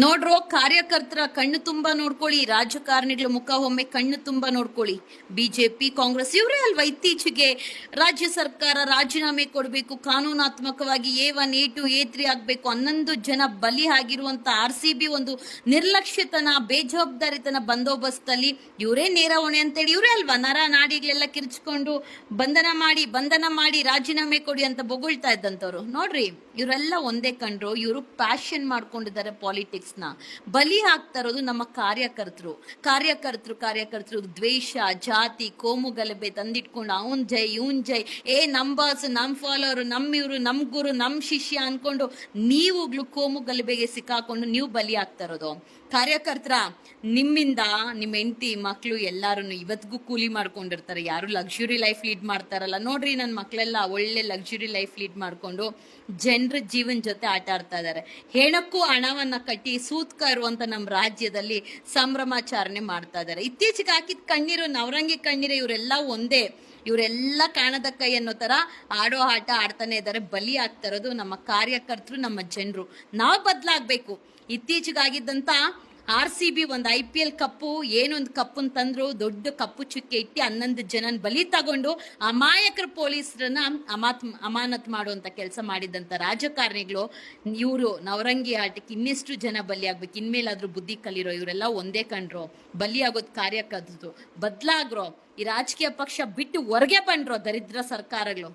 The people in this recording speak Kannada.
ನೋಡ್ರೋ ಕಾರ್ಯಕರ್ತರ ಕಣ್ಣು ತುಂಬಾ ನೋಡ್ಕೊಳ್ಳಿ, ರಾಜಕಾರಣಿಗಳ ಮುಖ ಒಮ್ಮೆ ಕಣ್ಣು ತುಂಬಾ ನೋಡ್ಕೊಳ್ಳಿ. ಬಿಜೆಪಿ ಕಾಂಗ್ರೆಸ್ ಇವರೇ ಅಲ್ವಾ ಇತ್ತೀಚೆಗೆ ರಾಜ್ಯ ಸರ್ಕಾರ ರಾಜೀನಾಮೆ ಕೊಡಬೇಕು, ಕಾನೂನಾತ್ಮಕವಾಗಿ A1 A2 A3 ಆಗ್ಬೇಕು, 11 ಜನ ಬಲಿ ಆಗಿರುವಂತ RCB ಒಂದು ನಿರ್ಲಕ್ಷ್ಯತನ ಬೇಜವಾಬ್ದಾರಿತನ ಬಂದೋಬಸ್ತಲ್ಲಿ ಇವರೇ ನೇರ ಹೊಣೆ ಅಂತೇಳಿ ಇವರೇ ಅಲ್ವಾ ನರ ನಾಡಿಗಳೆಲ್ಲ ಕಿರ್ಚ್ಕೊಂಡು ಬಂಧನ ಮಾಡಿ ರಾಜೀನಾಮೆ ಕೊಡಿ ಅಂತ ಬೊಗಳ್ತಾ ಇದ್ದಂತವ್ರು. ನೋಡ್ರಿ ಇವರೆಲ್ಲ ಒಂದೇ ಕಂಡ್ರು, ಇವರು ಪ್ಯಾಷನ್ ಮಾಡ್ಕೊಂಡಿದ್ದಾರೆ ಪಾಲಿಟಿಕ್ಸ್ ನ. ಬಲಿ ಆಗ್ತಾ ಇರೋದು ನಮ್ಮ ಕಾರ್ಯಕರ್ತರು ದ್ವೇಷ, ಜಾತಿ, ಕೋಮು ಗಲಭೆ ತಂದಿಟ್ಕೊಂಡು ಅವನ್ ಜೈ ಇವನ್ ಜೈ, ನಮ್ ಬಾಸ್, ನಮ್ ಫಾಲೋವರ್, ಇವ್ರು, ನಮ್ ಗುರು, ನಮ್ ಶಿಷ್ಯ ಅನ್ಕೊಂಡು ನೀವುಗಳು ಕೋಮು ಗಲಭೆಗೆ ಸಿಕ್ಕಾಕೊಂಡು ನೀವು ಬಲಿ ಆಗ್ತಾ ಇರೋದು. ಕಾರ್ಯಕರ್ತರ ನಿಮ್ಮಿಂದ ನಿಮ್ಮ ಹೆಂಡತಿ ಮಕ್ಳು ಎಲ್ಲಾರು ಇವತ್ತಿಗೂ ಕೂಲಿ ಮಾಡ್ಕೊಂಡಿರ್ತಾರೆ. ಯಾರು ಲಕ್ಸುರಿ ಲೈಫ್ ಲೀಡ್ ಮಾಡ್ತಾರಲ್ಲ, ನೋಡ್ರಿ ನನ್ನ ಮಕ್ಳೆಲ್ಲ ಒಳ್ಳೆ ಲಕ್ಸುರಿ ಲೈಫ್ ಲೀಡ್ ಮಾಡ್ಕೊಂಡು ಜನರ ಜೀವನ ಜೊತೆ ಆಟ ಆಡ್ತಾ ಇದಾರೆ. ಹೆಣಕ್ಕೂ ಹಣವನ್ನ ಕಟ್ಟಿ ಸೂತ್ಕ ಇರುವಂತ ನಮ್ಮ ರಾಜ್ಯದಲ್ಲಿ ಸಂಭ್ರಮಾಚರಣೆ ಮಾಡ್ತಾ ಇದಾರೆ. ಇತ್ತೀಚೆಗೆ ಹಾಕಿದ ಕಣ್ಣೀರು, ನವರಂಗಿ ಕಣ್ಣೀರು, ಇವರೆಲ್ಲ ಒಂದೇ. ಇವರೆಲ್ಲ ಕಾಣದ ಕೈ ಅನ್ನೋ ತರ ಆಡೋ ಆಟ ಆಡ್ತಾನೆ ಇದ್ದಾರೆ. ಬಲಿ ಆಗ್ತಾ ಇರೋದು ನಮ್ಮ ಕಾರ್ಯಕರ್ತರು, ನಮ್ಮ ಜನರು. ನಾವು ಬದಲಾಗ್ಬೇಕು. ಇತ್ತೀಚೆಗಾಗಿದ್ದಂತ RCB ಒಂದು IPL ಕಪ್ಪು, ಏನೊಂದು ಕಪ್ಪನ್ ತಂದ್ರು, ದೊಡ್ಡ ಕಪ್ಪು ಚುಕ್ಕೆ ಇಟ್ಟು 11 ಜನನ ಬಲಿ ತಗೊಂಡು ಅಮಾಯಕರ ಪೊಲೀಸರನ್ನ ಅಮಾನತ್ ಮಾಡುವಂತ ಕೆಲಸ ಮಾಡಿದಂತ ರಾಜಕಾರಣಿಗಳು ಇವರು ನವರಂಗಿ ಆಟಕ್ಕೆ ಇನ್ನೆಷ್ಟು ಜನ ಬಲಿ ಆಗ್ಬೇಕು, ಇನ್ಮೇಲಾದ್ರೂ ಬುದ್ಧಿ ಕಲಿರೋ. ಇವರೆಲ್ಲ ಒಂದೇ ಕಂಡ್ರು, ಬಲಿ ಆಗೋದ್ ಕಾರ್ಯಕರ್ತರು. ಬದ್ಲಾಗ್ರೋ, ಈ ರಾಜಕೀಯ ಪಕ್ಷ ಬಿಟ್ಟು ಹೊರಗೆ ಬಂಡ್ರೋ ದರಿದ್ರ ಸರ್ಕಾರಗಳು.